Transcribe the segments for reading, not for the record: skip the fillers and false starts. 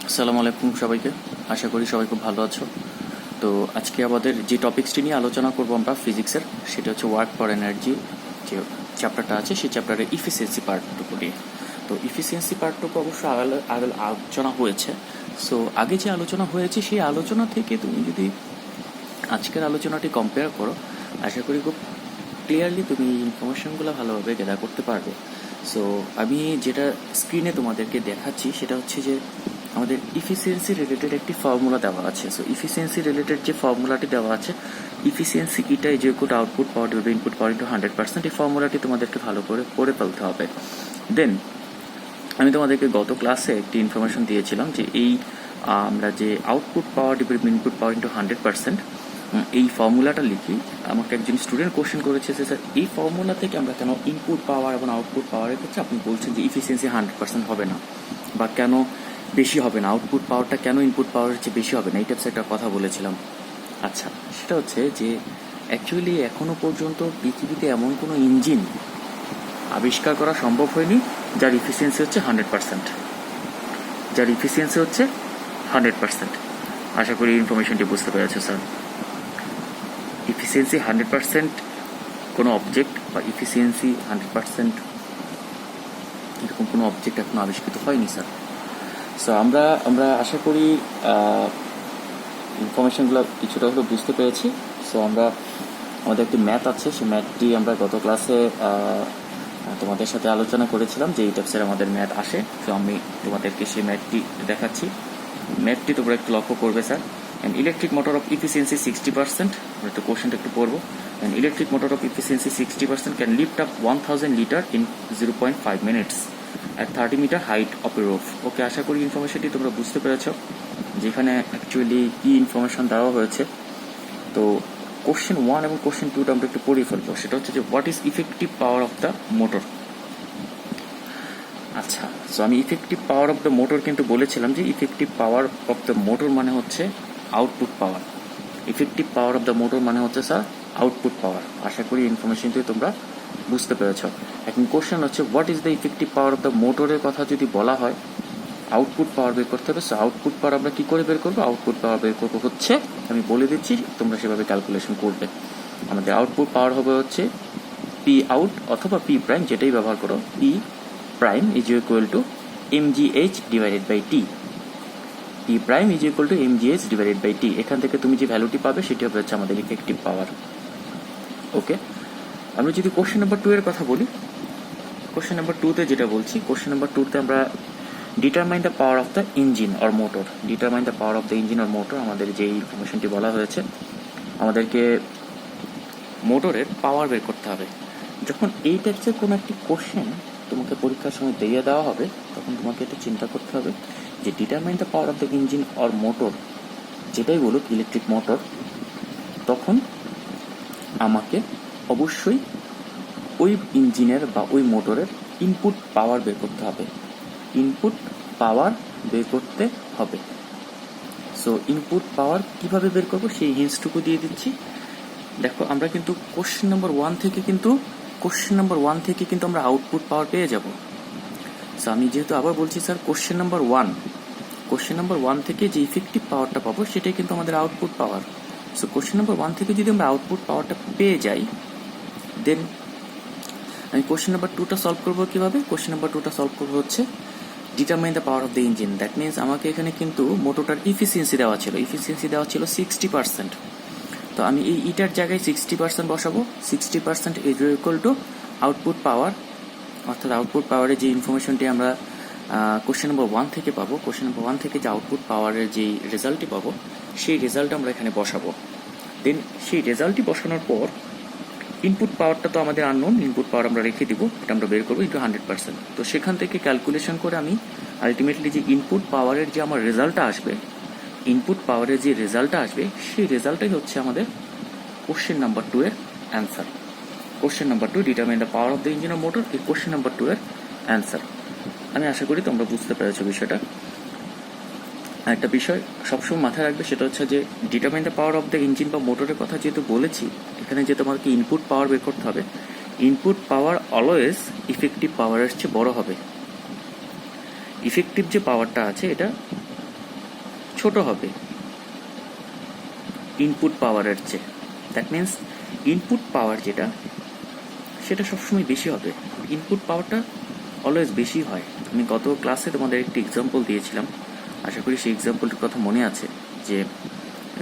আসসালামু আলাইকুম সবাইকে। আশা করি সবাই খুব ভালো আছো। তো আজকে আমাদের যে টপিক্সটি নিয়ে আলোচনা করব আমরা ফিজিক্সের, সেটা হচ্ছে ওয়ার্ক ফর এনার্জি যে চ্যাপ্টারটা আছে, সেই চ্যাপ্টারের ইফিসিয়েন্সি পার্টটুকু নিয়ে। তো ইফিসিয়েন্সি পার্টটুকু অবশ্য আগে আলোচনা হয়েছে। সো আগে যে আলোচনা হয়েছে সেই আলোচনা থেকে তুমি যদি আজকের আলোচনাটি কম্পেয়ার করো, আশা করি খুব ক্লিয়ারলি তুমি ইনফরমেশনগুলো ভালোভাবে গ্যাদার করতে পারবে। সো আমি যেটা স্ক্রিনে তোমাদেরকে দেখাচ্ছি সেটা হচ্ছে যে আমাদের ইফিসিয়েন্সি রিলেটেড একটি ফর্মুলা দেওয়া আছে। সো ইফিসিয়েন্সি রিলেটেড যে ফর্মুলাটি দেওয়া আছে, efficiency eta is equal to output power divide by input power into 100%, এই ফর্মুলাটি তোমাদেরকে ভালো করে পড়ে ফেলতে হবে। দেন আমি তোমাদেরকে গত ক্লাসে একটি ইনফরমেশন দিয়েছিলাম যে এই আমরা যে output power divide by input power into 100%, এই ফর্মুলাটা লিখি। আমাকে একজন স্টুডেন্ট কোশ্চেন করেছে যে স্যার এই ফর্মুলা থেকে আমরা কেন ইনপুট পাওয়ার এবং আউটপুট পাওয়ারের ক্ষেত্রে আপনি বলছেন যে ইফিসিয়েন্সি 100% হবে না, বা কেন বেশি হবে না, আউটপুট পাওয়ারটা কেন ইনপুট পাওয়ারের চেয়ে বেশি হবে না, এই টাইপস একটা কথা বলেছিলাম। আচ্ছা, সেটা হচ্ছে যে অ্যাকচুয়ালি এখনও পর্যন্ত পৃথিবীতে এমন কোনো ইঞ্জিন আবিষ্কার করা সম্ভব হয়নি যার ইফিসিয়েন্সি হচ্ছে 100%, যার ইফিসিয়েন্সি হচ্ছে 100%। আশা করি ইনফরমেশনটি বুঝতে পেরেছে স্যার। ইফিসিয়েন্সি 100% কোনো অবজেক্ট বা ইফিসিয়েন্সি 100% এরকম কোনো অবজেক্ট এখনো আবিষ্কৃত হয়নি স্যার। সো আমরা আশা করি ইনফরমেশনগুলো কিছুটা হলেও বুঝতে পেরেছি। সো আমাদের একটি ম্যাথ আছে, সেই ম্যাথটি আমরা গত ক্লাসে তোমাদের সাথে আলোচনা করেছিলাম যে এই টাইপসের আমাদের ম্যাথ আসে। তো আমি তোমাদেরকে সেই ম্যাথটি দেখাচ্ছি। ম্যাথটি তোমরা একটু লক্ষ্য করবে sir. And electric motor of efficiency 60%, আমরা একটু কোশ্চেনটা একটু পড়বো। And electric motor of efficiency 60% can lift up 1000 litre in 0.5 minutes at 30 metre height of a roof. Okay, আশা করি ইনফরমেশনটি তোমরা বুঝতে পেরেছ, যেখানে অ্যাকচুয়ালি কী ইনফরমেশন দেওয়া হয়েছে। তো কোশ্চেন 1 এবং কোশ্চেন 2টা আমরা একটু পড়ে ফেলবো। সেটা হচ্ছে যে what is effective power of the motor. আচ্ছা, সো আমি effective power of the motor কিন্তু বলেছিলাম যে effective power of the motor মানে হচ্ছে output power. Effective power of the motor মানে হচ্ছে স্যার আউটপুট পাওয়ার। আশা করি ইনফরমেশনটি তোমরা বুঝতে পেরেছ। এখন কোশ্চেন হচ্ছে what is the effective power of the মোটরের কথা যদি বলা হয়, আউটপুট পাওয়ার বের করতে হবে। সো আউটপুট পাওয়ার আমরা কী করে বের করবো? আউটপুট পাওয়ার বের করবো হচ্ছে, আমি বলে দিচ্ছি, তোমরা সেভাবে ক্যালকুলেশন করবে। আমাদের আউটপুট পাওয়ার হবে হচ্ছে পি আউট অথবা পি প্রাইম, যেটাই ব্যবহার করো, P prime is equal to mgh divided by T. P prime is equal to mgh divided by T. এখান থেকে তুমি যে ভ্যালুটি পাবে সেটি হবে হচ্ছে আমাদের ইফেক্টিভ পাওয়ার। ওকে, আমরা যদি কোশ্চেন নাম্বার 2 এর কথা বলি, কোশ্চেন নাম্বার 2তে যেটা বলছি, কোশ্চেন নাম্বার 2তে আমরা determine the power of the engine or motor. Determine the power of the engine or motor, আমাদের যে ইনফরমেশনটি বলা হয়েছে, আমাদেরকে মোটরের পাওয়ার বের করতে হবে। যখন এই টাইপসের কোনো একটি কোশ্চেন তোমাকে পরীক্ষার সময় দিয়ে দেওয়া হবে, তখন তোমাকে এটা চিন্তা করতে হবে যে determine the power of the engine or motor, যেটাই বলুক ইলেকট্রিক মোটর, তখন আমাকে অবশ্যই ওই ইঞ্জিনের বা ওই মোটরের ইনপুট পাওয়ার বের করতে হবে। ইনপুট পাওয়ার বের করতে হবে। সো ইনপুট পাওয়ার কীভাবে বের করবো সেই হিন্টসটুকু দিয়ে দিচ্ছি। দেখো, আমরা কিন্তু কোশ্চেন নাম্বার 1 থেকে কিন্তু আমরা আউটপুট পাওয়ার পেয়ে যাব। সো আমি যেহেতু আবার বলছি স্যার, কোশ্চেন নাম্বার 1 থেকে যে ইফেক্টিভ পাওয়ারটা পাবো সেটাই কিন্তু আমাদের আউটপুট পাওয়ার। সো কোশ্চেন নাম্বার 1 থেকে যদি আমরা আউটপুট পাওয়ারটা পেয়ে যাই, দেন আমি কোশ্চেন নাম্বার 2টা সলভ করবো কীভাবে? কোশ্চেন নাম্বার 2টা সলভ করবো হচ্ছে determine the power of the engine. That means আমাকে এখানে কিন্তু মোটরটার ইফিসিয়েন্সি দেওয়া ছিল 60%। তো আমি এই ইটার জায়গায় 60% বসাবো। 60% ইজ ইকুয়াল টু আউটপুট পাওয়ার, অর্থাৎ আউটপুট পাওয়ারের যে ইনফরমেশনটি আমরা কোশ্চেন নাম্বার 1 থেকে পাবো, কোশ্চেন নাম্বার 1 থেকে যে আউটপুট পাওয়ারের যে রেজাল্টটি পাবো, সেই রেজাল্ট আমরা এখানে বসাবো। দেন সেই রেজাল্টটি বসানোর পর ইনপুট পাওয়ারটা তো আমাদের আননোন, ইনপুট পাওয়ার আমরা রেখে দিব, এটা আমরা বের করবো ইন্টু 100%। তো সেখান থেকে ক্যালকুলেশন করে আমি আলটিমেটলি যে ইনপুট পাওয়ারের যে আমার রেজাল্টটা আসবে, সেই রেজাল্টটাই হচ্ছে আমাদের কোশ্চেন নাম্বার 2 এর answer. Question number 2, determine the power of the engine or motor, এই কোশ্চেন নাম্বার 2 এর অ্যান্সার। আমি আশা করি তোমরা বুঝতে পেরেছো বিষয়টা। একটা বিষয় সবসময় মাথায় রাখবে, সেটা হচ্ছে যে determine the power of the engine বা মোটরের কথা যেহেতু বলেছি, এখানে যে তোমাকে ইনপুট পাওয়ার বের করতে হবে, ইনপুট পাওয়ার অলওয়েজ ইফেক্টিভ পাওয়ারের চেয়ে বড় হবে। ইফেক্টিভ যে পাওয়ারটা আছে এটা ছোট হবে ইনপুট পাওয়ারের চেয়ে। দ্যাট মিন্স ইনপুট পাওয়ার যেটা সেটা সবসময় বেশি হবে, ইনপুট পাওয়ারটা অলওয়েজ বেশি হয়। আমি গত ক্লাসে তোমাদের একটি এক্সাম্পল দিয়েছিলাম, আশা করি সেই এক্সাম্পলটির কথা মনে আছে, যে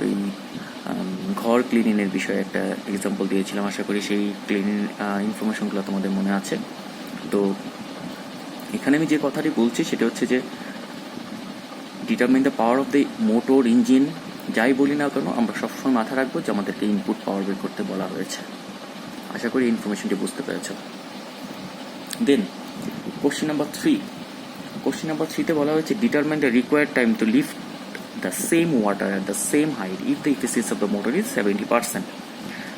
ওই ঘর ক্লিনিংয়ের বিষয়ে একটা এক্সাম্পল দিয়েছিলাম। আশা করি সেই ক্লিনিং ইনফরমেশনগুলো তোমাদের মনে আছে। তো এখানে আমি যে কথাটি বলছি সেটা হচ্ছে যে determine the power of the motor, engine, যাই বলি না কেন আমরা সবসময় মাথা রাখবো যে আমাদেরকে ইনপুট পাওয়ার বের করতে বলা হয়েছে। আশা করি ইনফরমেশনটি বুঝতে পেরেছ। Then question number 3, question number 3-তে বলা হয়েছে determine the required time to lift the same water at the same height if the efficiency of the motor is 70%।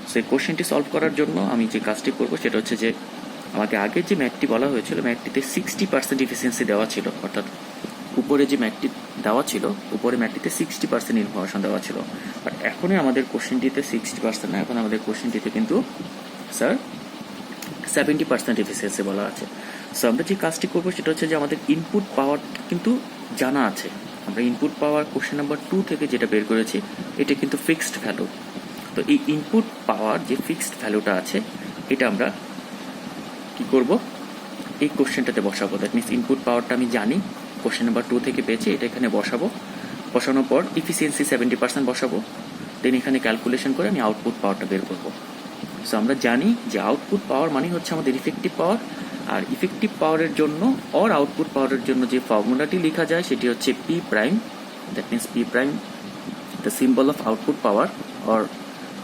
So এই কোশ্চেনটি সলভ করার জন্য আমি যে কাজটি করবো সেটা হচ্ছে যে আমাকে আগে যে ম্যাথটি বলা হয়েছিল, ম্যাথটিতে 60% এফিসিয়েন্সি দেওয়া ছিল, অর্থাৎ উপরে যে ম্যাথটি দেওয়া ছিল, উপরে ম্যাথটিতে 60% ইনফরমেশন দেওয়া ছিল। বাট এখনই আমাদের কোশ্চেনটিতে 60% না, এখন আমাদের কোশ্চেনটিতে কিন্তু স্যার 70% এফিসিয়েন্সি বলা আছে। সো আমরা যে কাজটি করবো সেটা হচ্ছে যে আমাদের ইনপুট পাওয়ার কিন্তু জানা আছে। আমরা ইনপুট পাওয়ার কোশ্চেন নাম্বার 2 থেকে যেটা বের করেছি এটা কিন্তু ফিক্সড ভ্যালু। তো এই ইনপুট পাওয়ার যে ফিক্সড ভ্যালুটা আছে এটা আমরা কি করব, এই কোশ্চেনটাতে বসাবো। দ্যাট মিনস ইনপুট পাওয়ারটা আমি জানি, কোশ্চেন নাম্বার 2 থেকে পেয়েছি, এটা এখানে বসাবো। বসানোর পর ইফিসিয়েন্সি 70% বসাবো। দেন এখানে ক্যালকুলেশন করে আমি আউটপুট পাওয়ারটা বের করবো। সো আমরা জানি যে আউটপুট পাওয়ার মানে হচ্ছে আমাদের ইফেক্টিভ পাওয়ার, আর ইফেক্টিভ পাওয়ারের জন্য অর আউটপুট পাওয়ারের জন্য যে ফর্মুলাটি লেখা যায় সেটি হচ্ছে P prime. That means P prime the symbol of output power or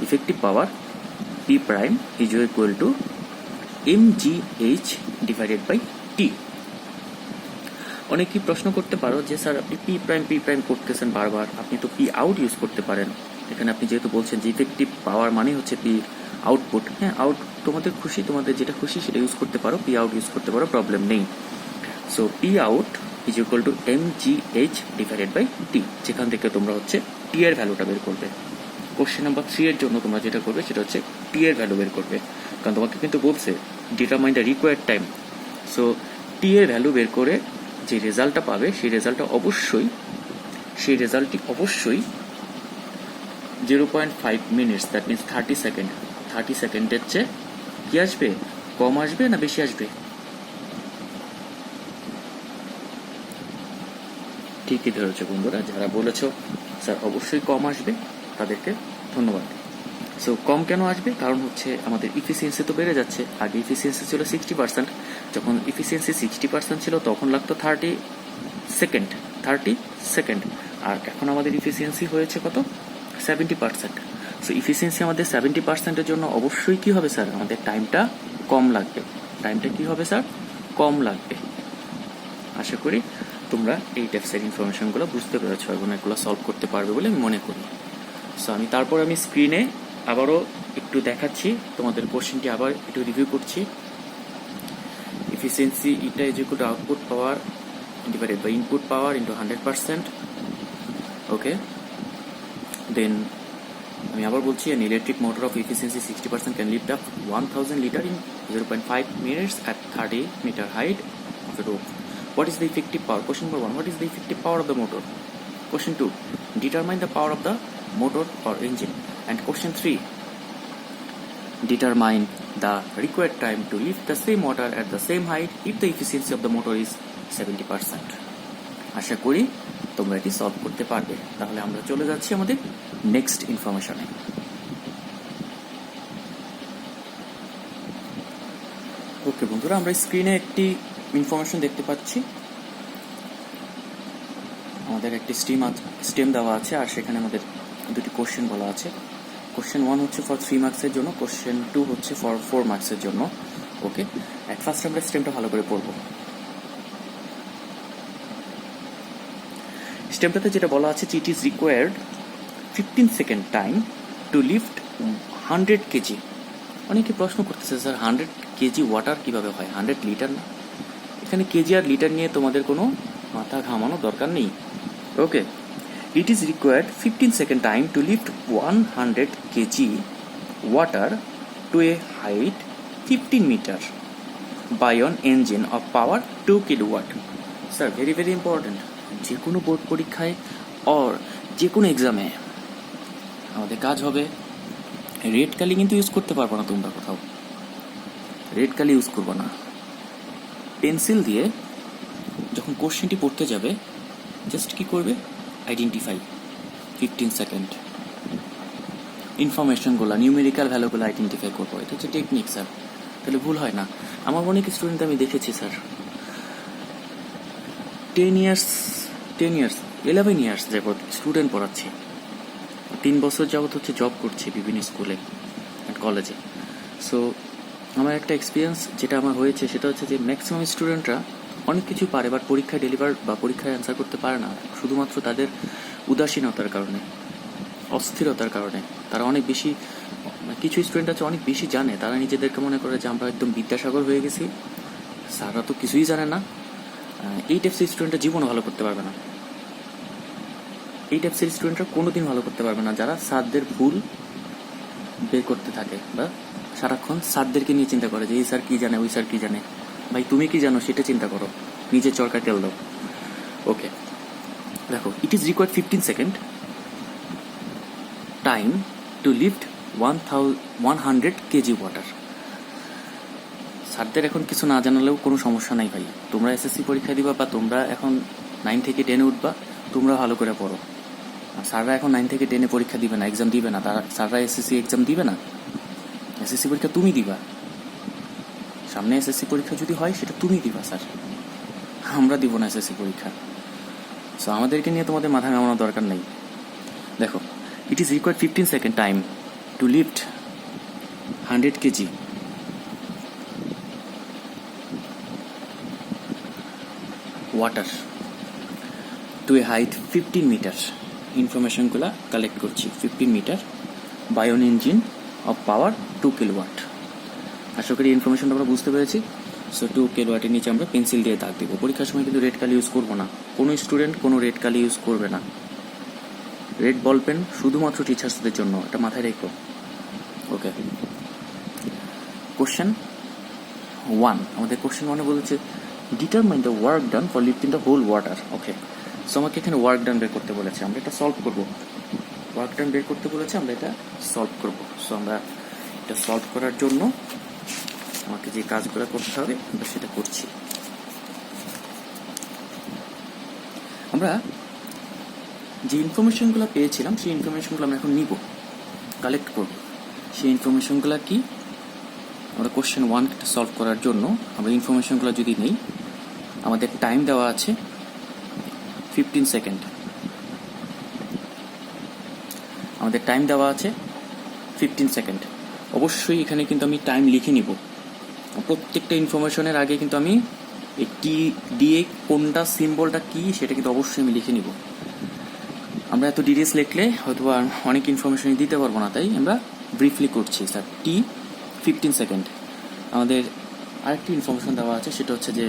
effective power, P prime is equal to mgh divided by T. অনেকেই প্রশ্ন করতে পারো যে স্যার আপনি পি প্রাইম করতেছেন বারবার, আপনি তো পি আউট ইউজ করতে পারেন। এখানে আপনি যেহেতু বলছেন যে ইফেক্টিভ পাওয়ার মানে হচ্ছে পি আউটপুট, হ্যাঁ আউট তোমাদের খুশি, তোমাদের যেটা খুশি সেটা ইউজ করতে পারো, পি আউট ইউজ করতে পারো, প্রবলেম নেই। So P out is equal to mgh divided by T, যেখান থেকে তোমরা হচ্ছে টি এর ভ্যালুটা বের করবে। কোশ্চেন নাম্বার 3 এর জন্য তোমরা যেটা করবে সেটা হচ্ছে টি এর ভ্যালু বের করবে, কারণ তোমাকে কিন্তু বলছে determine the required time. So টি এর ভ্যালু বের করে যে রেজাল্টটা পাবে সেই রেজাল্টটি অবশ্যই 0.5 মিনিটস, দ্যাট মিনস 30 সেকেন্ড। 30 সেকেন্ডের চেয়ে কি আসবে, কম আসবে না বেশি আসবে? ঠিকই ধরেছো বন্ধুরা, যারা বলেছো স্যার অবশ্যই কম আসবে তাদেরকে ধন্যবাদ। সো কম কেন আসবে, কারণ হচ্ছে আমাদের ইফিসিয়েন্সি তো বেড়ে যাচ্ছে। আগে ইফিসিয়েন্সি ছিল 60%, যখন ইফিসিয়েন্সি 60% ছিল তখন লাগতো 30 সেকেন্ড, আর এখন আমাদের ইফিসিয়েন্সি হয়েছে কত, 70%। সো ইফিসিয়েন্সি আমাদের 70%-এর জন্য অবশ্যই কি হবে স্যার, আমাদের টাইমটা কম লাগবে। টাইমটা কি হবে স্যার, কম লাগবে। আশা করি তোমরা এই টাইপসের ইনফরমেশনগুলো বুঝতে পেরেছো এবং এগুলো সলভ করতে পারবে বলে আমি মনে করি। সো আমি স্ক্রিনে আবারও একটু দেখাচ্ছি তোমাদের কোশ্চেনটি, আবার একটু রিভিউ করছি। এফিসিয়েন্সি এটা is equal to output power divided by input power into 100%। Okay, then আমি আবার বলছি an electric motor of efficiency 60% can lift up 1000 liter in 0.5 minutes at 30 meter height of a rope. What is the effective power? Question number 1, what is the effective power of the motor? Question 2, determine the power of the motor or engine. And question 3, determine the required time to lift the same water at the same height if the efficiency of the motor is 70%. আশা করি তোমরা এটি solve করতে পারবে। তাহলে আমরা চলে যাচ্ছি আমাদের নেক্সট ইনফরমেশনে। ওকে বন্ধুরা, আমরা স্ক্রিনে একটি ইনফরমেশন দেখতে পাচ্ছি। আমাদের একটি স্টেম দেওয়া আছে, আর সেখানে আমাদের দুটি কোশ্চেন বলা আছে। কোশ্চেন 1 হচ্ছে ফর 3 মার্কসের জন্য, কোশ্চেন 2 হচ্ছে ফর 4 মার্কসের জন্য। ওকে, অ্যাট ফার্স্ট আমরা স্টেমটা ভালো করে পড়বো। স্টেমটাতে যেটা বলা আছে, ইট is required 15 second time to lift 100 KG. অনেকে প্রশ্ন করতেছে স্যার 100 কেজি ওয়াটার কিভাবে হয়, 100 লিটার না। এখানে কেজি আর লিটার নিয়ে তোমাদের কোনো মাথা ঘামানোর দরকার নেই। Okay, it is required 15 second time to lift 100 KG water to a height 15 metre by on engine of power 2 kilowatt. Sir very important, যে কোনো বোর্ড পরীক্ষায় অর যে কোনো এক্সামে আমাদের কাজ হবে, রেড কালি কিন্তু ইউজ করতে পারবো না তোমরা কোথাও, রেড কালি ইউজ করবো না। পেন্সিল দিয়ে যখন কোশ্চেনটি পড়তে যাবে জাস্ট কি করবে, আইডেন্টিফাই 15 সেকেন্ড ইনফরমেশনগুলো, নিউমেরিক্যাল ভ্যালুগুলো আইডেন্টিফাই করবো। এটা হচ্ছে টেকনিক স্যার, তাহলে ভুল হয় না। আমার অনেক স্টুডেন্ট আমি দেখেছি স্যার 10 ইয়ার্স 11 ইয়ার্স যাবৎ স্টুডেন্ট পড়াচ্ছি, 3 বছর যাবৎ হচ্ছে জব করছি বিভিন্ন স্কুলে অ্যান্ড কলেজে। সো আমার একটা এক্সপিরিয়েন্স যেটা আমার হয়েছে সেটা হচ্ছে যে ম্যাক্সিমাম স্টুডেন্টরা অনেক কিছু পারে, বাট পরীক্ষায় ডেলিভার বা পরীক্ষায় অ্যান্সার করতে পারে না, শুধুমাত্র তাদের উদাসীনতার কারণে, অস্থিরতার কারণে। তারা অনেক বেশি, কিছু স্টুডেন্ট আছে অনেক বেশি জানে, তারা নিজেদেরকে মনে করে যে আমরা একদম বিদ্যাসাগর হয়ে গেছি, স্যাররা তো কিছুই জানে না। এই টাইপসের স্টুডেন্টরা জীবনে ভালো করতে পারবে না, এই টাইপসের স্টুডেন্টরা কোনোদিন ভালো করতে পারবে না, যারা স্যারদের ভুল বের করতে থাকে বা সারাক্ষণ স্যারদেরকে নিয়ে চিন্তা করে যে এই স্যার কী জানে, ওই স্যার কী জানে। ভাই তুমি কি জানো সেটা চিন্তা করো, নিজের চরকায় তেল দাও। ওকে, দেখো, it is required 15 second time to lift 100 KG water. স্যারদের এখন কিছু না জানালেও কোনো সমস্যা নাই ভাই, তোমরা এসএসসি পরীক্ষা দিবা বা তোমরা এখন 9 থেকে 10 উঠবা, তোমরা ভালো করে পড়ো। আর স্যাররা এখন 9 থেকে 10 পরীক্ষা দিবে না, এক্সাম দিবে না, তারা স্যাররা এসএসসি এক্সাম দিবে না, এসএসসি পরীক্ষা তুমি দিবা। সামনে এসএসসি পরীক্ষা যদি হয় সেটা তুমি দিবা স্যার, আমরা দিব না এসএসসি পরীক্ষা। সো আমাদেরকে নিয়ে তোমাদের মাথা ঘামানোর দরকার নেই। দেখো, it is required 15 second time to lift 100 KG water to a height 15 metre. ইনফরমেশনগুলো কালেক্ট করছি। 15 metre, by an engine of power 2 kilowatt. আশা করি ইনফরমেশনটা আমরা বুঝতে পেরেছি। সো 2 কিলোওয়াটের নিচে আমরা পেন্সিল দিয়ে দাগ দেবো। পরীক্ষার সময় কিন্তু রেড কালি ইউজ করবো না, কোনো স্টুডেন্ট কোনো রেড কালি ইউজ করবে না। রেড বল পেন শুধুমাত্র টিচার্সদের জন্য, এটা মাথায় রেখো। ওকে, কোশ্চেন 1, আমাদের কোশ্চেন 1 বলেছে determine the work done for lifting the whole water. Okay, so আমাকে এখানে ওয়ার্ক ডান বের করতে বলেছে, আমরা এটা সলভ করবো। ওয়ার্ক ডান বের করতে বলেছে, আমরা এটা সলভ করবো। সো আমরা এটা সলভ করার জন্য আমাকে যে কাজগুলো করতে হবে আমরা সেটা করছি। আমরা যে ইনফরমেশনগুলো পেয়েছিলাম সেই ইনফরমেশনগুলো আমরা এখন নিব, কালেক্ট করব। সেই ইনফরমেশনগুলো কি, আমরা কোশ্চেন 1 সলভ করার জন্য আমরা ইনফরমেশনগুলো যদি নেই, আমাদের টাইম দেওয়া আছে 15 সেকেন্ড। আমাদের টাইম দেওয়া আছে 15 সেকেন্ড। অবশ্যই এখানে কিন্তু আমি টাইম লিখে নিব। প্রত্যেকটা ইনফরমেশনের আগে কিন্তু আমি টি দিয়ে কোনটা সিম্বলটা কি সেটা কিন্তু অবশ্যই আমি লিখে নিব। আমরা এত ডিটেলস লিখলে হয়তো অনেক ইনফরমেশনই দিতে পারবো না, তাই আমরা ব্রিফলি করছি। স্যার টি 15 সেকেন্ড। আমাদের আরেকটি ইনফরমেশন দেওয়া আছে, সেটা হচ্ছে যে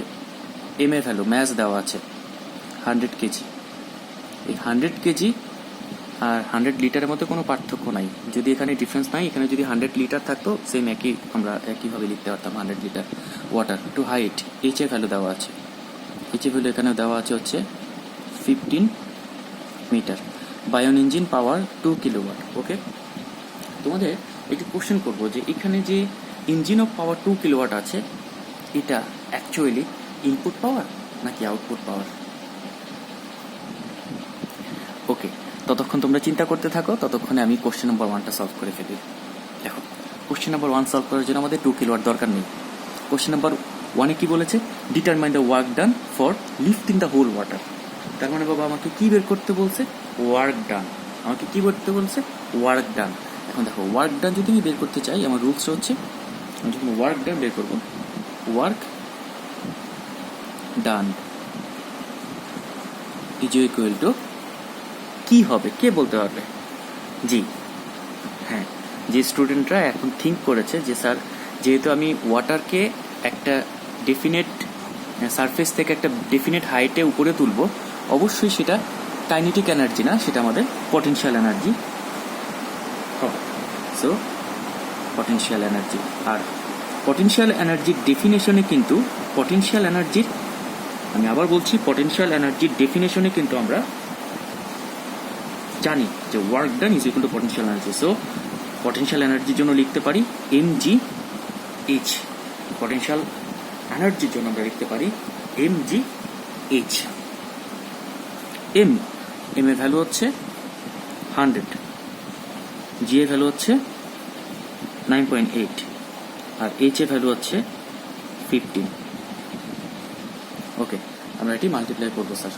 এম এর ভ্যালু ম্যাচ দেওয়া আছে 100 কেজি। এই 100 কেজি আর 100 লিটারের মধ্যে কোনো পার্থক্য নাই, যদি এখানে ডিফারেন্স নাই, এখানে যদি 100 লিটার থাকতো সেম আমরা একইভাবে লিখতে পারতাম 100 litre water. To height H এর ভ্যালু দেওয়া আছে, এইচ এর ভ্যালু এখানে দেওয়া আছে হচ্ছে 15 metre. By an engine power 2 kilowatt. Okay, তোমাদের একটি কোশ্চেন করবো যে এখানে যে ইঞ্জিন অফ পাওয়ার 2 কিলোওয়াট আছে, এটা অ্যাকচুয়ালি ইনপুট পাওয়ার নাকি আউটপুট পাওয়ার? ওকে, ততক্ষণ তোমরা চিন্তা করতে থাকো, ততক্ষণে আমি কোশ্চেন নাম্বার 1টা সলভ করে ফেলি। দেখো, কোশ্চেন নাম্বার 1 সলভ করার জন্য আমাদের 2 কিলোওয়াট দরকার নেই। কোশ্চেন নাম্বার 1-এ কি বলেছে, determine the work done for lifting the whole water. তার মানে বাবা আমাকে কি বের করতে বলছে, ওয়ার্ক ডান। আমাকে কি করতে বলছে, ওয়ার্ক ডান। এখন দেখো, ওয়ার্ক ডান যদি আমি বের করতে চাই, আমার রুলসটা হচ্ছে আমি যখন ওয়ার্ক ডান বের করবো, work done is equal to কি হবে, কে বলতে পারবে? জি হ্যাঁ, যে স্টুডেন্টরা এখন থিঙ্ক করেছে যে স্যার যেহেতু আমি ওয়াটারকে একটা ডেফিনেট সারফেস থেকে একটা ডেফিনেট হাইটে উপরে তুলবো, অবশ্যই সেটা কাইনেটিক এনার্জি না, সেটা আমাদের পটেনশিয়াল এনার্জি হবে। সো পটেনশিয়াল এনার্জি, আর পটেনশিয়াল এনার্জির ডেফিনেশনে কিন্তু পটেনশিয়াল এনার্জির, আমি আবার বলছি, পটেনশিয়াল এনার্জির ডেফিনেশনে কিন্তু আমরা জানি যে work done is equal two potential energy. So potential এনার্জির জন্য লিখতে পারি mgh। পটেনশিয়াল এনার্জির জন্য আমরা লিখতে পারি mgh। এম এর ভ্যালু হচ্ছে 100, জি এর ভ্যালু হচ্ছে 9.8, আর এইচ এর ভ্যালু হচ্ছে 15। ওকে, আমরা এটি মাল্টিপ্লাই করবো স্যার।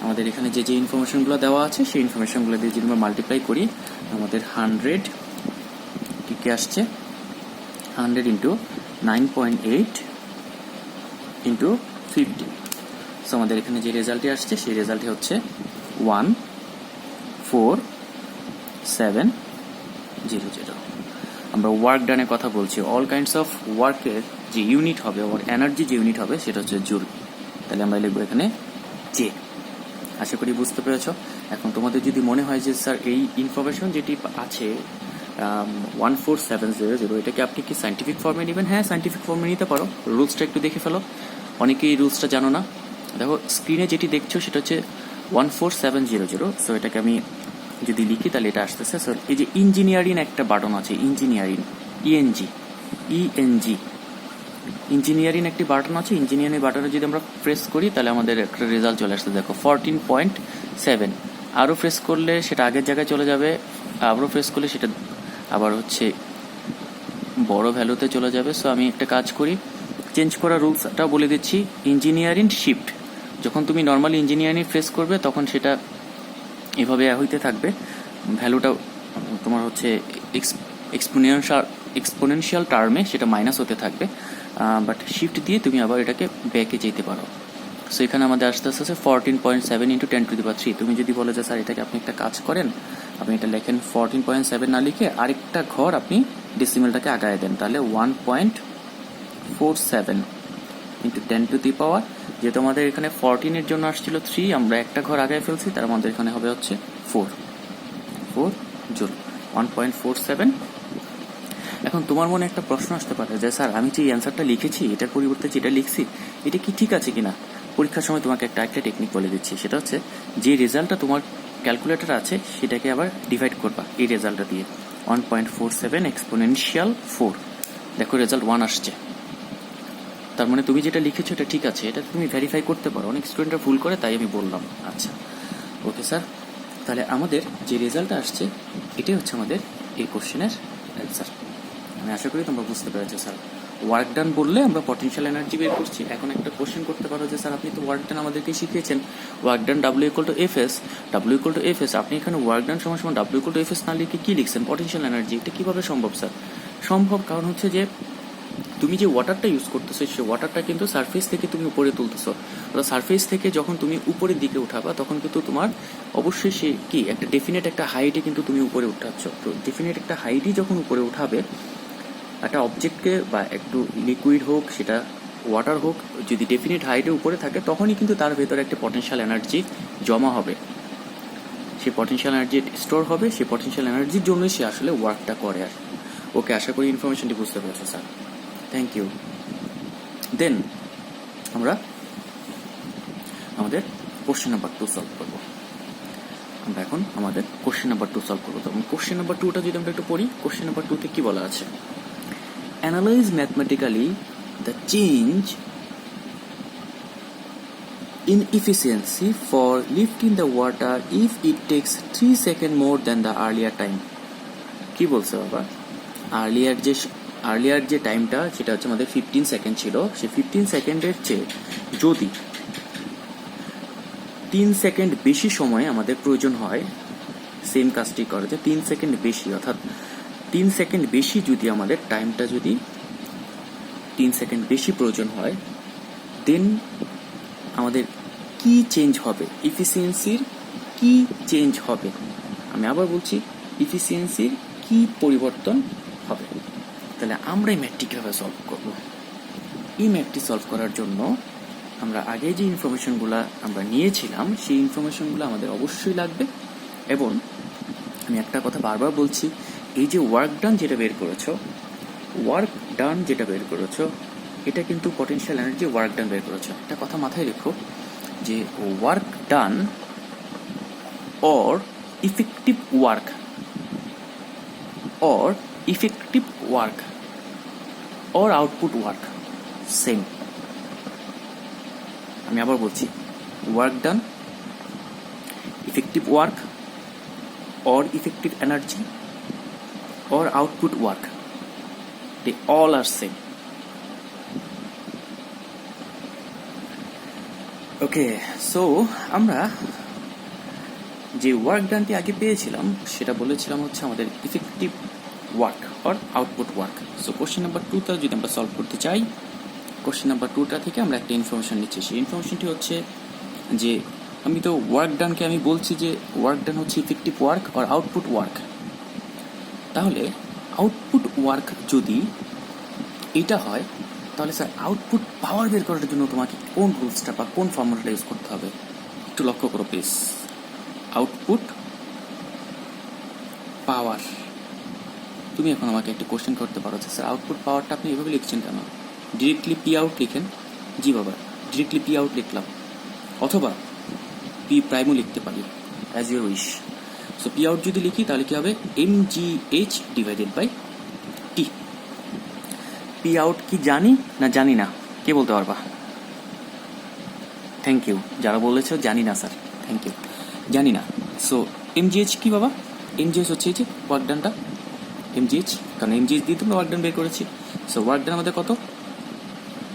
আমাদের এখানে যে যে ইনফরমেশনগুলো দেওয়া আছে সেই ইনফরমেশনগুলো দিয়ে যদি আমরা মাল্টিপ্লাই করি, আমাদের 100 কি আসছে, 100 ইন্টু 9.8 ইন্টু 15। সো আমাদের এখানে যে রেজাল্টটি আসছে সেই রেজাল্টটি হচ্ছে 14700। আমরা ওয়ার্ক ডানের কথা বলছি। অল কাইন্ডস অফ ওয়ার্কের যে ইউনিট হবে, ওর এনার্জি যে ইউনিট হবে সেটা হচ্ছে জুল। তাহলে আমরা লিখবো এখানে জে। আশা করি বুঝতে পেরেছ। এখন তোমাদের যদি মনে হয় যে স্যার এই ইনফরমেশন যেটি আছে 14700, এটাকে আপনি কি সাইন্টিফিক ফর্মে নেবেন? হ্যাঁ, সাইন্টিফিক ফর্মে নিতে পারো। রুলসটা একটু দেখে ফেলো, অনেকেই এই রুলসটা জানো না। দেখো স্ক্রিনে যেটি দেখছো সেটা হচ্ছে 14700। সো এটাকে আমি যদি লিখি তাহলে এটা আসতেছে। সো এই যে ইঞ্জিনিয়ারিং একটা বাটন আছে, ইঞ্জিনিয়ারিং, ইঞ্জিনিয়ারিং একটি বাটন আছে। ইঞ্জিনিয়ারিং বাটনে যদি আমরা প্রেস করি তাহলে আমাদের একটা রেজাল্ট চলে আসছে। দেখো 14.7। আরও প্রেস করলে সেটা আগের জায়গায় চলে যাবে, আবারও প্রেস করলে সেটা আবার হচ্ছে বড় ভ্যালুতে চলে যাবে। সো আমি একটা কাজ করি, চেঞ্জ করা রুলসটা বলে দিচ্ছি। ইঞ্জিনিয়ারিং শিফট, যখন তুমি নর্মালি ইঞ্জিনিয়ারিং প্রেস করবে তখন সেটা এভাবে হইতে থাকবে, ভ্যালুটা তোমার হচ্ছে এক্সপোনেনশিয়াল টার্মে সেটা মাইনাস হতে থাকবে। বাট শিফট দিয়ে তুমি আবার এটাকে ব্যাকে যেতে পারো। সো এখানে আমাদের আস্তে আস্তে 14.7 ইন্টু 10⁻³ তুমি যদি বলে যে স্যার এটাকে আপনি একটা কাজ করেন, আপনি এটা লেখেন 14.7 না লিখে আরেকটা ঘর আপনি ডেসিমেলটাকে আগায় দেন, তাহলে 1.47 ইন্টু 10⁻, যেহেতু আমাদের এখানে 14 জন্য আসছিল 3, আমরা একটা ঘর আগায় ফেলছি, তার আমাদের এখানে হবে হচ্ছে 4 জুল, 1.47। এখন তোমার মনে একটা প্রশ্ন আসতে পারে যে স্যার আমি যে অ্যান্সারটা লিখেছি এটার পরিবর্তে যেটা লিখছি এটা কি ঠিক আছে কিনা। পরীক্ষার সময় তোমাকে একটা টেকনিক বলে দিচ্ছি, সেটা হচ্ছে যে রেজাল্টটা তোমার ক্যালকুলেটর আছে সেটাকে আবার ডিভাইড করবা এই রেজাল্টটা দিয়ে। 1.47 এক্সপোনেনশিয়াল 4, দেখো রেজাল্ট 1 আসছে। তার মানে তুমি যেটা লিখেছো এটা ঠিক আছে, এটা তুমি ভেরিফাই করতে পারো। অনেক স্টুডেন্টরা ভুল করে, তাই আমি বললাম। আচ্ছা, ওকে স্যার, তাহলে আমাদের যে রেজাল্টটা আসছে এটাই হচ্ছে আমাদের এই কোশ্চেনের অ্যান্সার। আমি আশা করি তোমরা বুঝতে পেরেছো। স্যার ওয়ার্ক ডান বললে আমরা পটেনশিয়াল এনার্জি বের করছি। এখন একটা কোশ্চেন করতে পারো যে স্যার আপনি তো ওয়ার্ক ডান আমাদেরকে শিখিয়েছেন, ওয়ার্ক ডান W=Fs, W=Fs, আপনি এখানে ওয়ার্ক ডান সমান W=Fs না লিখে কি লিখছেন পটেনশিয়াল এনার্জি। এটা কিভাবে সম্ভব স্যার? সম্ভব, কারণ হচ্ছে যে তুমি যে ওয়াটারটা ইউজ করতেছো সেই ওয়াটারটা কিন্তু সারফেস থেকে তুমি উপরে তুলতেছো। অর্থাৎ সারফেস থেকে যখন তুমি উপরের দিকে উঠাবা তখন কিন্তু তোমার অবশ্যই সে কি একটা ডেফিনেট একটা হাইটে কিন্তু তুমি উপরে উঠাচ্ছ। তো ডেফিনেট একটা হাইটই যখন উপরে উঠাবে একটা অবজেক্টকে, বা একটু লিকুইড হোক সেটা ওয়াটার হোক, যদি ডেফিনেট হাইটে উপরে থাকে তখনই কিন্তু তার ভেতরে একটা পটেনশিয়াল এনার্জি জমা হবে, সেই পটেনশিয়াল এনার্জি স্টোর হবে, সেই পটেনশিয়াল এনার্জির জন্যই সে আসলে ওয়ার্কটা করে। আর ওকে, আশা করি ইনফরমেশনটি বুঝতে পেরেছো স্যার, থ্যাংক ইউ। দেন আমরা আমাদের কোশ্চেন নাম্বার 2 সলভ করবো। আমরা এখন আমাদের কোশ্চেন নাম্বার 2 সলভ করবো। তো কোশ্চেন নাম্বার 2টা যদি আমরা একটু পড়ি, কোশ্চেন নাম্বার 2তে কি বলা আছে? Analyze mathematically the change in efficiency for lifting the water if it takes 3 seconds more than the earlier time. কি বলছে বাবা? আর্লিয়ার যে টাইমটা সেটা হচ্ছে আমাদের 15 সেকেন্ড ছিল, সেই 15 সেকেন্ডের চেয়ে যদি 3 সেকেন্ড বেশি সময় আমাদের প্রয়োজন হয় সেম কাজটি করতে, 3 সেকেন্ড বেশি, অর্থাৎ 3 সেকেন্ড বেশি যদি আমাদের টাইমটা যদি 3 সেকেন্ড বেশি প্রয়োজন হয়, দেন আমাদের কি চেঞ্জ হবে, এফিসিয়েন্সির কি চেঞ্জ হবে। আমি আবার বলছি, এফিসিয়েন্সির কি পরিবর্তন হবে। তাহলে আমরা এই ম্যাথটি কীভাবে সলভ করব? এই ম্যাথটি সলভ করার জন্য আমরা আগে যে ইনফরমেশনগুলো আমরা নিয়েছিলাম সেই ইনফরমেশনগুলো আমাদের অবশ্যই লাগবে। এবং আমি একটা কথা বারবার বলছি, এই যে ওয়ার্ক ডান যেটা বের করেছো, এটা কিন্তু পটেনশিয়াল এনার্জি ওয়ার্ক ডান বের করেছো। একটা কথা মাথায় রেখো যে work done or effective work or effective work or output work same আমি আবার বলছি work done effective work or effective energy or output work they all are same okay so আমরা যে ওয়ার্ক ডানটি আগে পেয়েছিলাম সেটা বলেছিলাম হচ্ছে আমাদের effective work or output work so question number 2টা যদি আমরা সলভ করতে চাই কোশ্চেন নাম্বার 2টা থেকে আমরা একটা ইনফরমেশন নিচ্ছি সেই ইনফরমেশনটি হচ্ছে যে আমি তো ওয়ার্ক ডানকে আমি বলছি যে ওয়ার্ক ডান হচ্ছে effective work or output work তাহলে আউটপুট ওয়ার্ক যদি এটা হয় তাহলে স্যার আউটপুট পাওয়ার বের করার জন্য তোমাকে কোন রুলসটা বা কোন ফর্মুলাটা ইউজ করতে হবে একটু লক্ষ্য করো প্লিজ আউটপুট পাওয়ার তুমি এখন আমাকে একটা কোশ্চেন করতে পারো যে স্যার আউটপুট পাওয়ারটা আপনি এভাবে লিখছেন কেন ডিরেক্টলি পি আউট লিখেন জি বাবা ডিরেক্টলি পি আউট লিখলাম অথবা পি প্রাইমও লিখতে পারি as your wish so P out যদি লিখি তাহলে কি হবে MGH divided by T P out কি জানি না জানি না কে বলতে পারবা থ্যাংক ইউ যারা বলেছো জানি না স্যার থ্যাংক ইউ জানি না সো MGH কি বাবা MGH হচ্ছে এই যে ওয়ার্ক ডানটা MGH কারণ MGH দিয়ে তুমি ওয়ার্ক ডান বের করেছি সো ওয়ার্ক ডান আমাদের কত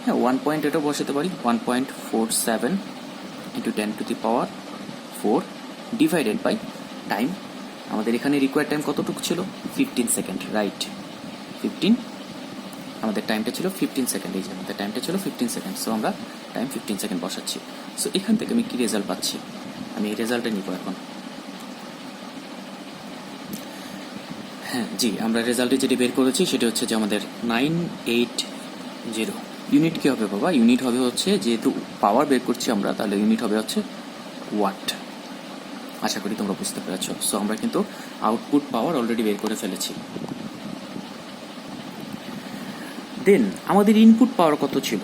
হ্যাঁ 1 এটা বসাতে পারি 1.47 ইন্টু 10⁻⁴ ডিভাইডেড বাই টাইম আমাদের এখানে রিকোয়ার্ড টাইম কতটুকু ছিল 15 সেকেন্ড রাইট 15 আমাদের টাইমটা ছিল 15 সেকেন্ড এই যে আমাদের টাইমটা ছিল 15 সেকেন্ড সো আমরা টাইম 15 সেকেন্ড বসাচ্ছি সো এখান থেকে আমি কি রেজাল্ট পাচ্ছি আমি এই রেজাল্টটা নিব এখন হ্যাঁ জি আমরা রেজাল্টে যেটি বের করেছি সেটা হচ্ছে যে আমাদের 980 ইউনিট কি হবে বাবা ইউনিট হবে হচ্ছে যেহেতু পাওয়ার বের করছি আমরা তাহলে ইউনিট হবে হচ্ছে ওয়াট আশা করি তোমরা বুঝতে পেরেছো সো আমরা কিন্তু আউটপুট পাওয়ার অলরেডি বের করে ফেলেছি দেন আমাদের ইনপুট পাওয়ার কত ছিল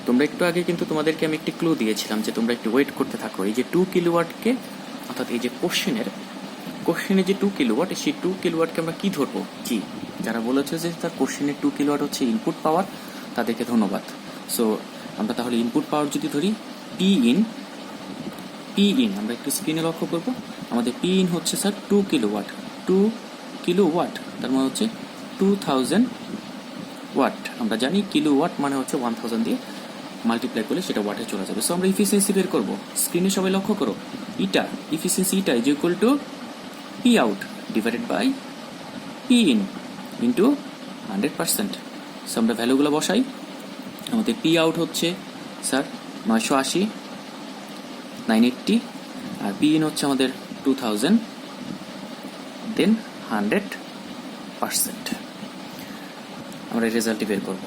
তোমরা একটু আগে কিন্তু তোমাদেরকে আমি একটি ক্লু দিয়েছিলাম যে তোমরা একটু ওয়েট করতে থাকো এই যে 2 কিলোওয়াটকে অর্থাৎ এই যে কোশ্চেনে যে 2 কিলোওয়াট সেই 2 কিলোওয়াটকে আমরা কি ধরবো জি যারা বলেছে যে তার কোশ্চেনে 2 কিলোওয়াট হচ্ছে ইনপুট পাওয়ার তাদেরকে ধন্যবাদ সো আমরা তাহলে ইনপুট পাওয়ার যদি ধরি পি ইন আমরা একটু স্ক্রিনে লক্ষ্য করব আমাদের পি ইন হচ্ছে স্যার 2 কিলোওয়াট তার মানে হচ্ছে 2000 ওয়াট আমরা জানি কিলোওয়াট মানে হচ্ছে 1000 দিয়ে মাল্টিপ্লাই করলে সেটা ওয়াটে চলে যাবে সো আমরা ইফিসিয়েন্সি বের করব স্ক্রিনে সবাই লক্ষ্য করো এটা ইফিসিয়েন্সি এটা is equal to P out divided by P in into 100% so আমরা ভ্যালুগুলো বসাই আমাদের পি আউট হচ্ছে স্যার 980 980 আর পি ইন হচ্ছে আমাদের 2000 দেন 100% আমরা রেজাল্টটি বের করব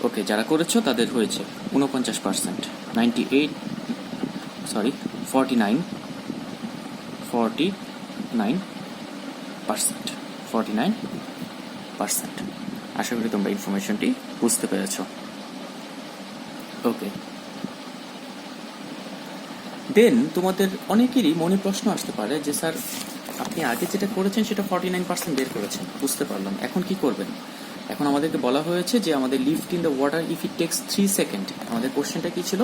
ওকে যারা করেছো তাদের হয়েছে 49% 49% আশা করি তোমরা ইনফরমেশনটি বুঝতে পেরেছো ওকে দেন তোমাদের অনেকেরই মনে প্রশ্ন আসতে পারে যে স্যার আপনি আগে যেটা করেছেন সেটা 49% বের করেছেন বুঝতে পারলাম এখন কি করবেন এখন আমাদেরকে বলা হয়েছে যে আমাদের lift in the water if it takes 3 second আমাদের কোশ্চেনটা কি ছিল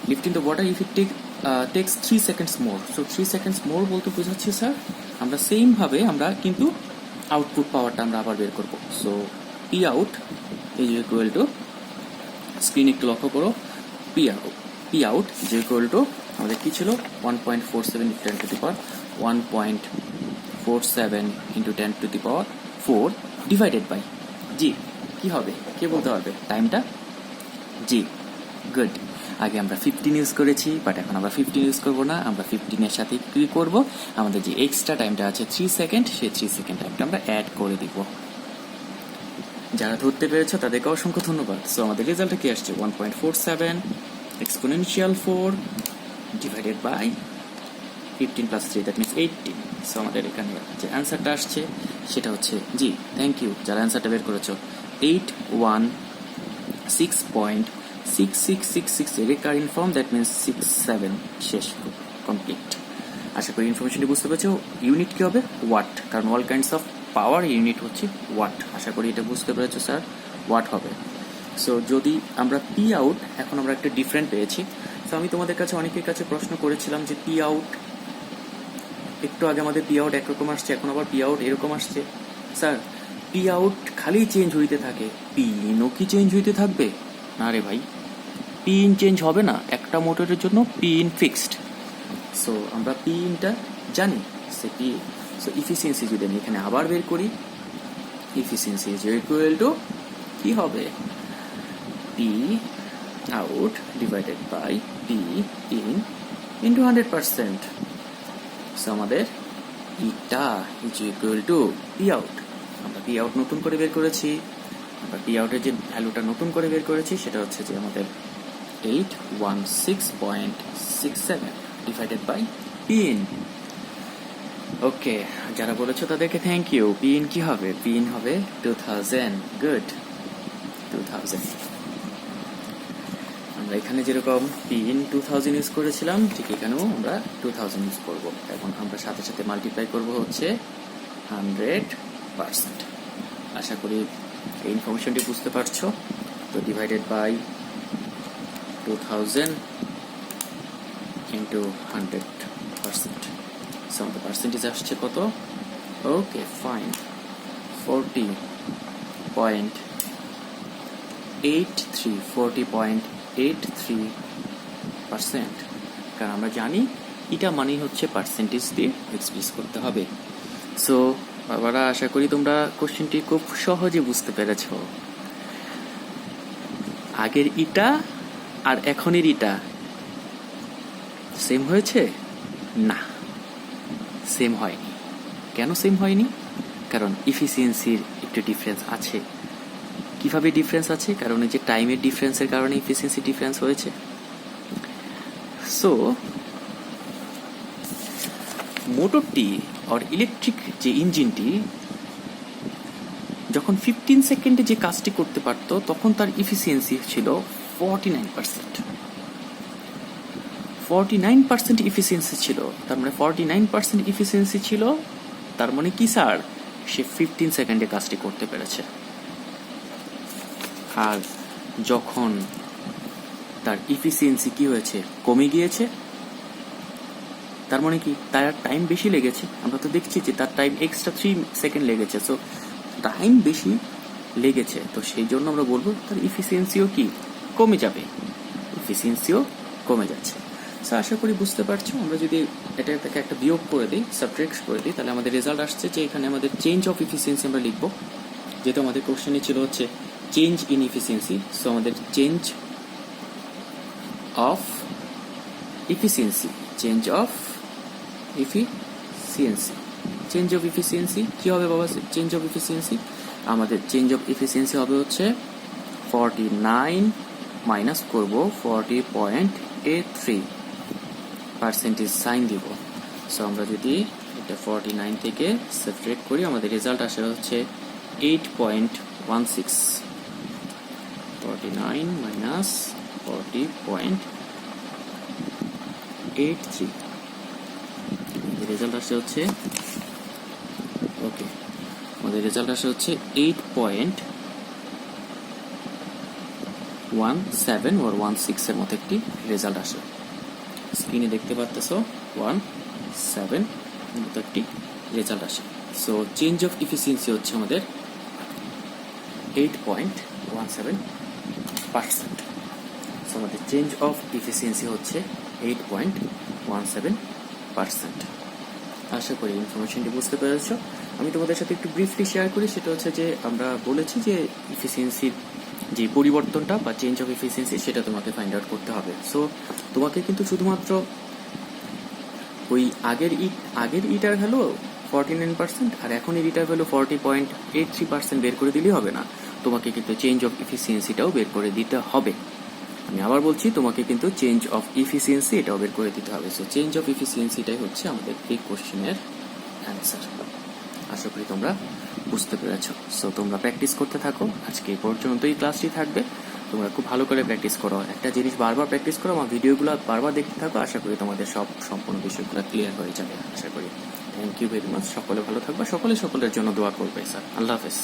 lift in the water if it takes 3 seconds more so 3 seconds more বলতে বোঝাচ্ছি স্যার আমরা সেম ভাবে আমরা কিন্তু আউটপুট পাওয়ারটা আমরা আবার বের করব so P out is equal to screen একটু লক্ষ্য করো P out is equal to আমাদের কি ছিল 1.47 into 10 to the power 1.47 into 10 to the power 4 divided by G কি হবে কে বলতে পারবে টাইমটা জি গুড আগে আমরা 15 ইউজ করেছি বাট এখন আমরা 15 ইউজ করব না আমরা 15 এর সাথে কি করব আমাদের যে এক্সট্রা টাইমটা আছে 3 সেকেন্ড সেই 3 সেকেন্ড টাইমটা আমরা অ্যাড করে দিব যারা ধরতে পেরেছো তাদেরকে অসংখ্য ধন্যবাদ সো আমাদের রেজাল্টে কি আসছে 1.47 exponential 4 divided by 15 plus 3 that means 18 so আমাদের এখানে যে অ্যানসারটা আসছে সেটা হচ্ছে জি থ্যাংক ইউ যারা অ্যানসারটা বের করেছো 816.6666 recurring form that means 67 শেষ কমপ্লিট আশা করি ইনফরমেশনটি বুঝতে পেরেছো। ইউনিট কি হবে? ওয়াট, কারণ all kinds of power unit হচ্ছে ওয়াট। আশা করি এটা বুঝতে পেরেছো স্যার, ওয়াট হবে। সো যদি আমরা পি আউট, এখন আমরা একটা ডিফারেন্ট পেয়েছি। সো আমি তোমাদের কাছে অনেকের কাছে প্রশ্ন করেছিলাম যে পি আউট, একটু আগে আমাদের পি আউট একরকম আসছে, এখন আবার পি আউট এরকম আসছে। স্যার পি আউট খালি চেঞ্জ হইতে থাকে, পি ইনও কি চেঞ্জ হইতে থাকবে? না রে ভাই, পি ইন চেঞ্জ হবে না, একটা মোটরের জন্য পি ইন ফিক্সড। সো আমরা পি ইনটা জানি, সে পি। সো ইফিসিয়েন্সি যদি আমি এখানে আবার বের করি, ইফিসিয়েন্সি ইজ ইকুয়াল টু কি হবে? P out divided by P in into 100%। So আমাদের eta is equal to P out. আমরা পি আউট নতুন করে বের করেছি, আমরা পি আউটের যে ভ্যালুটা নতুন করে বের করেছি সেটা হচ্ছে যে আমাদের 816.67 ডিভাইডেড বাই পি ইন। ওকে, যারা বলেছো তাদেরকে থ্যাংক ইউ। পি ইন কি হবে? পি ইন হবে 2000। গুড, 2000। আমরা এখানে যেরকম পি ইন 2000 ইউজ করেছিলাম, ঠিক এখানেও আমরা 2000 ইউজ করব। এখন আমরা সাথে সাথে মাল্টিপ্লাই করব হচ্ছে 100%। আশা করি এই ইনফরমেশনটি বুঝতে পারছো। তো ডিভাইডেড বাই 2000 ইন্টু 100%। সো আমাদের পার্সেন্টেজ আসছে কত? Okay fine, 40.83%। কারণ আমরা জানি এটা মানেই হচ্ছে পার্সেন্টেজ দিয়ে এক্সপ্রেস করতে হবে। সো বাবারা, আশা করি তোমরা কোশ্চেনটি খুব সহজে বুঝতে পেরেছ। আগের ইটা আর এখনের ইটা সেম হয়েছে? না, সেম হয়নি। কেন সেম হয়নি? কারণ ইফিসিয়েন্সির একটু ডিফারেন্স আছে। কিভাবে ডিফারেন্স আছে? কারণ এই যে টাইমের ডিফারেন্সের কারণে ইফিসিয়েন্সি ডিফারেন্স হয়েছে। সো মোটরটি আর ইলেকট্রিক যে ইঞ্জিনটি যখন 15 সেকেন্ডে যে কাজটি করতে পারত, তখন তার ইফিসিয়েন্সি ছিল 49%। 49% ইফিসিয়েন্সি ছিল। তার মানে 49% ইফিসিয়েন্সি ছিল, তার মানে কি স্যার? সে 15 সেকেন্ডে কাজটি করতে পেরেছে। আর যখন তার ইফিসিয়েন্সি কি হয়েছে? কমে গিয়েছে, তার মানে কি? তার টাইম বেশি লেগেছে। আমরা তো দেখছি যে তার টাইম এক্সট্রা 3 সেকেন্ড লেগেছে। সো টাইম বেশি লেগেছে, তো সেই জন্য আমরা বলবো তার ইফিসিয়েন্সিও কি কমে যাবে, ইফিসিয়েন্সিও কমে যাচ্ছে। সো আশা করি বুঝতে পারছো। আমরা যদি এটা থেকে একটা বিয়োগ করে দিই, সাবট্রাক্ট করে দিই, তাহলে আমাদের রেজাল্ট আসছে যে এখানে আমাদের চেঞ্জ অফ ইফিসিয়েন্সি আমরা লিখবো, যেহেতু আমাদের কোশ্চেনে ছিল হচ্ছে চেঞ্জ ইন ইফিসিয়েন্সি। সো আমাদের change of efficiency, change of efficiency, change of efficiency কি হবে বাবা? চেঞ্জ অফ ইফিসিয়েন্সি, আমাদের চেঞ্জ অফ ইফিসিয়েন্সি হবে হচ্ছে 49 মাইনাস করব 40.83 সাইন দিব। সো আমরা যদি এটা 49 থেকে সাবট্রাক্ট করি, আমাদের রেজাল্ট আসে হচ্ছে 8.16। 49 মাইনাস 40.83, রেজাল্ট আসে হচ্ছে, ওকে, আমাদের রেজাল্ট আসে হচ্ছে 8.17 or 16 এর মতো একটি রেজাল্ট আসে। স্ক্রিনে দেখতে পারতেছো 17 মতো একটি রেজাল্ট আসে। সো চেঞ্জ অফ ইফিসিয়েন্সি হচ্ছে আমাদের 8.17%। সো আমাদের চেঞ্জ অফ ইফিসিয়েন্সি হচ্ছে 8.17%। আশা করি ইনফরমেশনটি বুঝতে পেরেছো। আমি তোমাদের সাথে একটু ব্রিফলি শেয়ার করি। সেটা হচ্ছে যে আমরা বলেছি যে ইফিসিয়েন্সির যে পরিবর্তনটা বা চেঞ্জ অফ ইফিসিয়েন্সি সেটা তোমাকে ফাইন্ড আউট করতে হবে। সো তোমাকে কিন্তু শুধুমাত্র ওই আগের ইটার ভ্যালু 49% আর এখনের ইটার ভ্যালু 40.83% বের করে দিলেই হবে না, তোমাকে কিন্তু চেঞ্জ অফ ইফিসিয়েন্সিটাও বের করে দিতে হবে। আমি আবার বলছি, তোমাকে কিন্তু চেঞ্জ অফ ইফিসিয়েন্সি এটাও বের করে দিতে হবে। সো চেঞ্জ অফ ইফিসিয়েন্সিটাই হচ্ছে আমাদের এই কোশ্চেনের অ্যান্সার। আশা করি তোমরা বুঝতে পেরেছো। সো তোমরা প্র্যাকটিস করতে থাকো। আজকে এই পর্যন্তই ক্লাসটি থাকবে। তোমরা খুব ভালো করে প্র্যাকটিস করো, একটা জিনিস বারবার প্র্যাকটিস করো, আমার ভিডিওগুলো বারবার দেখতে থাকো, আশা করি তোমাদের সব সম্পূর্ণ বিষয়গুলো ক্লিয়ার হয়ে যাবে আশা করি। থ্যাংক ইউ ভেরি মাচ, সকলে ভালো থাকবা, সকলের জন্য দোয়া করবে স্যার। আল্লাহ হাফেজ।